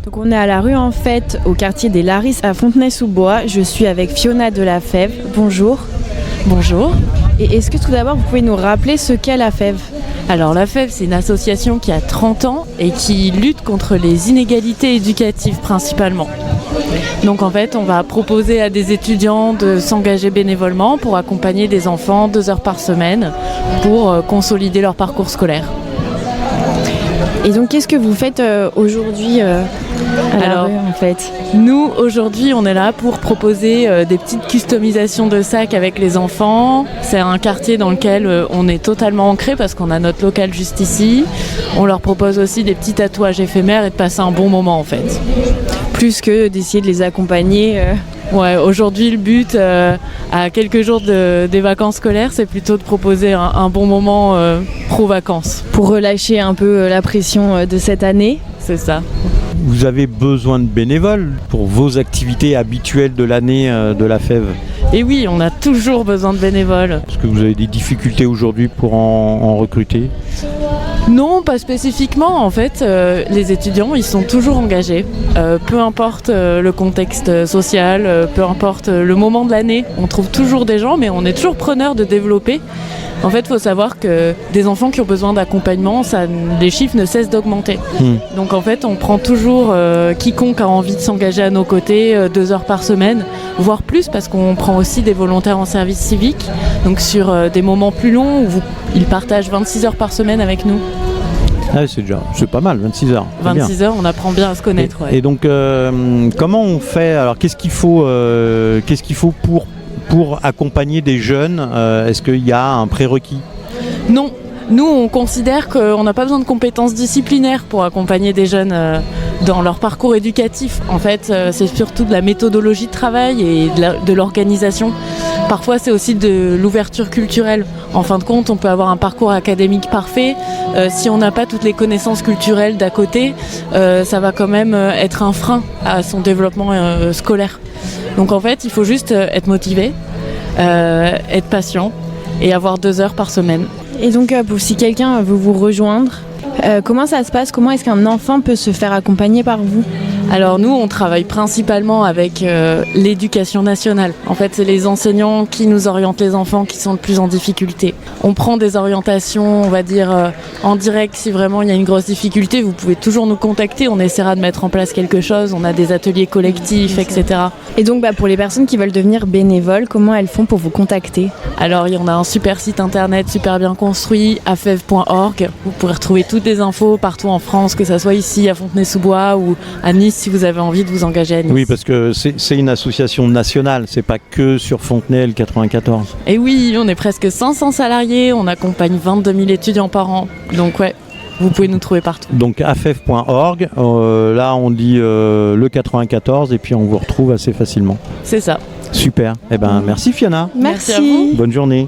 Donc on est à la rue en Fête, au quartier des Larisses à Fontenay-sous-Bois. Je suis avec Fiona de la Fève. Bonjour. Bonjour. Et est-ce que tout d'abord vous pouvez nous rappeler ce qu'est la Fève ? Alors la Fève, c'est une association qui a 30 ans et qui lutte contre les inégalités éducatives principalement. Donc en fait, on va proposer à des étudiants de s'engager bénévolement pour accompagner des enfants 2 heures par semaine pour consolider leur parcours scolaire. Et donc qu'est-ce que vous faites aujourd'hui à la rue en fait ? Nous, aujourd'hui, on est là pour proposer des petites customisations de sacs avec les enfants. C'est un quartier dans lequel on est totalement ancré parce qu'on a notre local juste ici. On leur propose aussi des petits tatouages éphémères et de passer un bon moment en fait. Plus que d'essayer de les accompagner. Ouais, aujourd'hui, le but, à quelques jours des vacances scolaires, c'est plutôt de proposer un bon moment pro-vacances. Pour relâcher un peu la pression de cette année. C'est ça. Vous avez besoin de bénévoles pour vos activités habituelles de l'année de la Fève. Et oui, on a toujours besoin de bénévoles. Est-ce que vous avez des difficultés aujourd'hui pour en recruter ? Non, pas spécifiquement. En fait, les étudiants, ils sont toujours engagés. Peu importe le contexte social, peu importe le moment de l'année, on trouve toujours des gens, mais on est toujours preneur de développer. En fait, il faut savoir que des enfants qui ont besoin d'accompagnement, les chiffres ne cessent d'augmenter. Donc en fait, on prend toujours quiconque a envie de s'engager à nos côtés 2 heures par semaine, voire plus, parce qu'on prend aussi des volontaires en service civique, donc sur des moments plus longs où ils partagent 26 heures par semaine avec nous. Ah, c'est pas mal, 26 heures. 26 heures, on apprend bien à se connaître. Et donc, comment on fait ? Alors, qu'est-ce qu'il faut pour accompagner des jeunes ? Est-ce qu'il y a un prérequis ? Non. Nous, on considère qu'on n'a pas besoin de compétences disciplinaires pour accompagner des jeunes dans leur parcours éducatif. En fait, c'est surtout de la méthodologie de travail et de l'organisation. Parfois, c'est aussi de l'ouverture culturelle. En fin de compte, on peut avoir un parcours académique parfait. Si on n'a pas toutes les connaissances culturelles d'à côté, ça va quand même être un frein à son développement scolaire. Donc en fait, il faut juste être motivé, être patient et avoir 2 heures par semaine. Et donc, si quelqu'un veut vous rejoindre, comment ça se passe ? Comment est-ce qu'un enfant peut se faire accompagner par vous ? Alors nous, on travaille principalement avec l'éducation nationale. En fait, c'est les enseignants qui nous orientent les enfants qui sont le plus en difficulté. On prend des orientations, on va dire, en direct. Si vraiment il y a une grosse difficulté, vous pouvez toujours nous contacter. On essaiera de mettre en place quelque chose. On a des ateliers collectifs, etc. Et donc, pour les personnes qui veulent devenir bénévoles, comment elles font pour vous contacter ? Alors, il y en a un super site internet super bien construit, afev.org. Vous pourrez retrouver toutes les infos partout en France, que ce soit ici à Fontenay-sous-Bois ou à Nice, si vous avez envie de vous engager à Nice. Oui, parce que c'est une association nationale, c'est pas que sur Fontenay le 94. Et oui, on est presque 500 salariés, on accompagne 22 000 étudiants par an. Donc ouais, vous pouvez nous trouver partout. Donc afev.org, là on dit le 94 et puis on vous retrouve assez facilement. C'est ça. Super, merci Fiona. Merci à vous. Bonne journée.